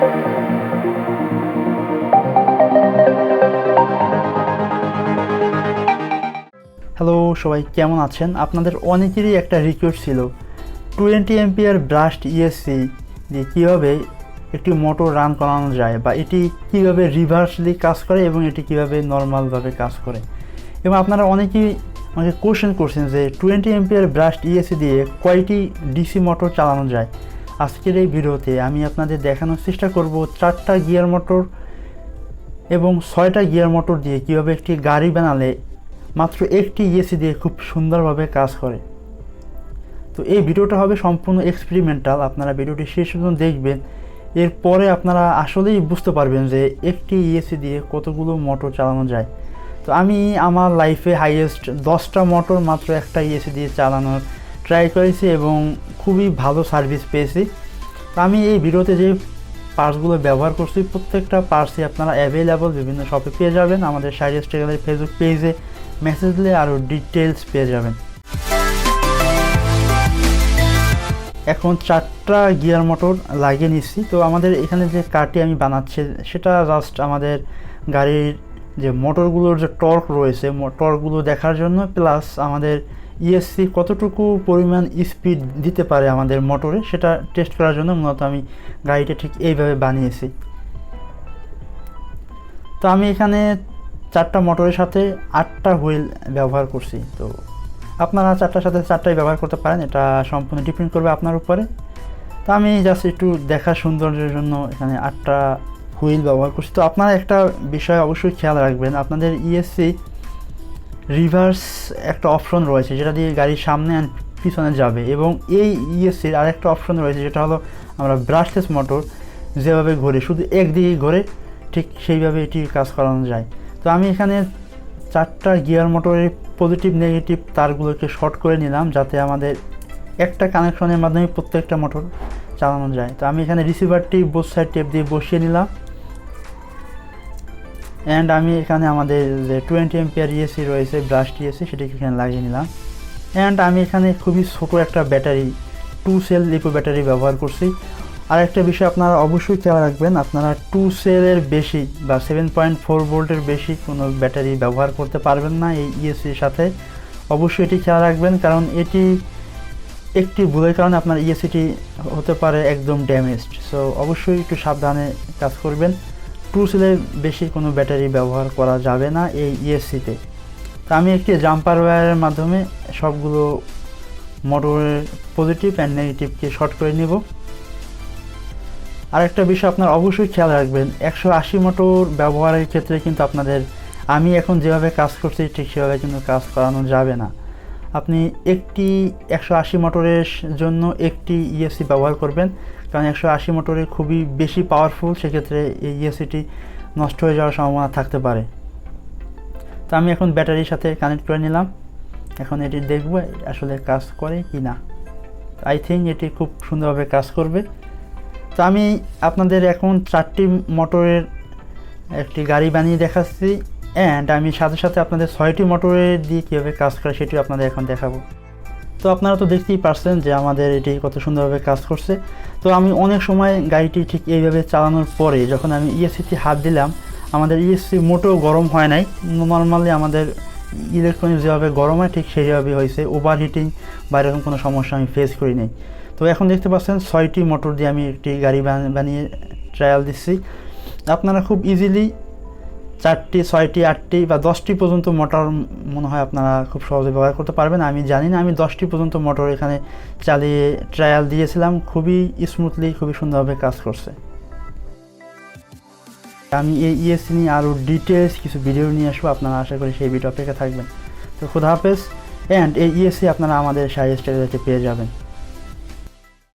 Hello সবাই, কেমন আছেন? আপনাদের অনেকেরই একটা রিকোয়েস্ট ছিল 20 এম্পিয়ার ব্রাস্ট ইএসসি দিয়ে কীভাবে একটি মোটর রান করানো যায়, বা এটি কীভাবে রিভার্সলি কাজ করে এবং এটি কীভাবে নর্মালভাবে কাজ করে। এবং আপনারা অনেকেই আমাকে কোশ্চেন করছেন যে 20 এম্পিয়ার ব্রাস্ট ইএসসি দিয়ে কয়টি ডিসি মোটর চালানো যায়। আজকের এই ভিডিওতে আমি আপনাদের দেখানোর চেষ্টা করব 4টা গিয়ার মোটর এবং 6টা গিয়ার মোটর দিয়ে কীভাবে একটি গাড়ি বানালে মাত্র একটি ইএসসি দিয়ে খুব সুন্দরভাবে কাজ করে। তো এই ভিডিওটা হবে সম্পূর্ণ এক্সপেরিমেন্টাল, আপনারা ভিডিওটি শেষ পর্যন্ত দেখবেন, এরপরে আপনারা আসলেই বুঝতে পারবেন যে একটি ইএসসি দিয়ে কতগুলো মোটর চালানো যায়। তো আমি আমার লাইফে হাইয়েস্ট 10টা মোটর মাত্র একটা ইএসসি দিয়ে চালানোর ট্রাই করেছি এবং খুবই ভালো সার্ভিস পেয়েছি। তো আমি এই ভিডিওতে যে পার্টসগুলো ব্যবহার করছি প্রত্যেকটা পার্টসই আপনারা অ্যাভেলেবল বিভিন্ন শপে পেয়ে যাবেন। আমাদের শাহরিয়ার টেকগ্যালারি ফেসবুক পেজে মেসেজ দিলে আরও ডিটেলস পেয়ে যাবেন। এখন 4টা গিয়ার মোটর লাগিয়ে নিচ্ছি। তো আমাদের এখানে যে কারটি আমি বানাচ্ছি সেটা জাস্ট আমাদের গাড়ির যে মোটরগুলোর যে টর্ক রয়েছে টর্কগুলো দেখার জন্য, প্লাস আমাদের ইএসসি কতটুকু পরিমাণ স্পিড দিতে পারে আমাদের মোটরে সেটা টেস্ট করার জন্য মূলত আমি গাড়িটা ঠিক এইভাবে বানিয়েছি। তো আমি এখানে 4টা মোটরের সাথে 8টা হুইল ব্যবহার করছি। তো আপনারা 4টার সাথে 4টাই ব্যবহার করতে পারেন, এটা সম্পূর্ণ ডিপেন্ড করবে আপনার উপরে। তো আমি জাস্ট একটু দেখা সৌন্দর্যের জন্য এখানে 8টা হুইল ব্যবহার করছি। তো আপনারা একটা বিষয় অবশ্যই খেয়াল রাখবেন, আপনাদের ইএসসি রিভার্স একটা অপশন রয়েছে যেটা দিয়ে গাড়ির সামনে আর পিছনে যাবে, এবং এই ইএসসির আরেকটা অপশন রয়েছে যেটা হলো আমরা ব্রাশলেস মোটর যেভাবে ঘোরে শুধু একদিকে ঘোরে ঠিক সেইভাবে এটি কাজ করানো যায়। তো আমি এখানে 4টা গিয়ার মোটরের পজিটিভ নেগেটিভ তারগুলোকে শর্ট করে নিলাম যাতে আমাদের একটা কানেকশনের মাধ্যমে প্রত্যেকটা মোটর চালানো যায়। তো আমি এখানে রিসিভারটি বোথ সাইড টেপ দিয়ে বসিয়ে নিলাম, অ্যান্ড আমি এখানে আমাদের যে 20 এম্পিয়ার ইএসসি রয়েছে ব্রাস্ট ইএসসি সেটিকে এখানে লাগিয়ে নিলাম। অ্যান্ড আমি এখানে খুবই ছোটো একটা ব্যাটারি 2 সেল লিপো ব্যাটারি ব্যবহার করছি। আর একটা বিষয় আপনারা অবশ্যই খেয়াল রাখবেন, আপনারা 2 সেলের বেশি বা 7.4 ভোল্টের বেশি কোনো ব্যাটারি ব্যবহার করতে পারবেন না এই ইএসসির সাথে। অবশ্যই এটি খেয়াল রাখবেন, কারণ এটি একটি ভুলের কারণে আপনার ইএসসিটি হতে পারে একদম ড্যামেজড। সো অবশ্যই একটু সাবধানে কাজ করবেন। 2 সেলের বেশি কোনো ব্যাটারি ব্যবহার করা যাবে না এই ইএসসিতে। তো আমি একটি জাম্পার ওয়্যারের মাধ্যমে সবগুলো মোটরের পজিটিভ অ্যান্ড নেগেটিভকে শর্ট করে নেব। আরেকটা বিষয় আপনারা অবশ্যই খেয়াল রাখবেন, 180 মোটর ব্যবহারের ক্ষেত্রে কিন্তু আপনাদের আমি এখন যেভাবে কাজ করছি ঠিক সেভাবে কিন্তু কাজ করানো যাবে না। আপনি একটি 180 মোটরের জন্য একটি ইএসসি ব্যবহার করবেন, কারণ 180 মোটরে খুবই বেশি পাওয়ারফুল, সেক্ষেত্রে এই ইএসসিটি নষ্ট হয়ে যাওয়ার সম্ভাবনা থাকতে পারে। তো আমি এখন ব্যাটারির সাথে কানেক্ট করে নিলাম, এখন এটি দেখব আসলে কাজ করে কি না। আই থিঙ্ক এটি খুব সুন্দরভাবে কাজ করবে। তো আমি আপনাদের এখন 4টি মোটরের একটি গাড়ি বানিয়ে দেখাচ্ছি, অ্যান্ড আমি সাথে সাথে আপনাদের 6টি মোটরের দিয়ে কীভাবে কাজ করে সেটিও আপনাদের এখন দেখাবো। তো আপনারা তো দেখতেই পারছেন যে আমাদের এটি কত সুন্দরভাবে কাজ করছে। তো আমি অনেক সময় গাড়িটি ঠিক এইভাবে চালানোর পরে যখন আমি ইএসসিতে হাত দিলাম, আমাদের ইএসসি মোটেও গরম হয় নাই। নর্মালি আমাদের ইলেকট্রনিক্স যেভাবে গরম হয় ঠিক সেইভাবে হয়েছে, ওভারহিটিং বা এরকম কোনো সমস্যা আমি ফেস করি নাই। তো এখন দেখতে পাচ্ছেন 6টি মোটর দিয়ে আমি একটি গাড়ি বানিয়ে ট্রায়াল দিচ্ছি। আপনারা খুব ইজিলি 4টি 6টি 8টি বা 10টি পর্যন্ত মোটর মনে হয় আপনারা খুব সহজে ব্যবহার করতে পারবেন। আমি জানি না, আমি 10টি পর্যন্ত মোটর এখানে চালিয়ে ট্রায়াল দিয়েছিলাম, খুবই স্মুথলি খুবই সুন্দরভাবে কাজ করছে। আমি এই ইএসসি নিয়ে আরও ডিটেলস কিছু ভিডিও নিয়ে আসবো, আপনারা আশা করি সেই ভিডিও অপেক্ষা থাকবেন। তো খুদা হাফেজ, অ্যান্ড এই ইএসসি আপনারা আমাদের শাহরিয়ার টেকগ্যালারিতে পেয়ে যাবেন।